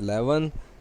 11۔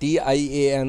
TIAN،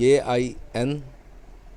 JIN،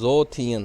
ZOTHIAN،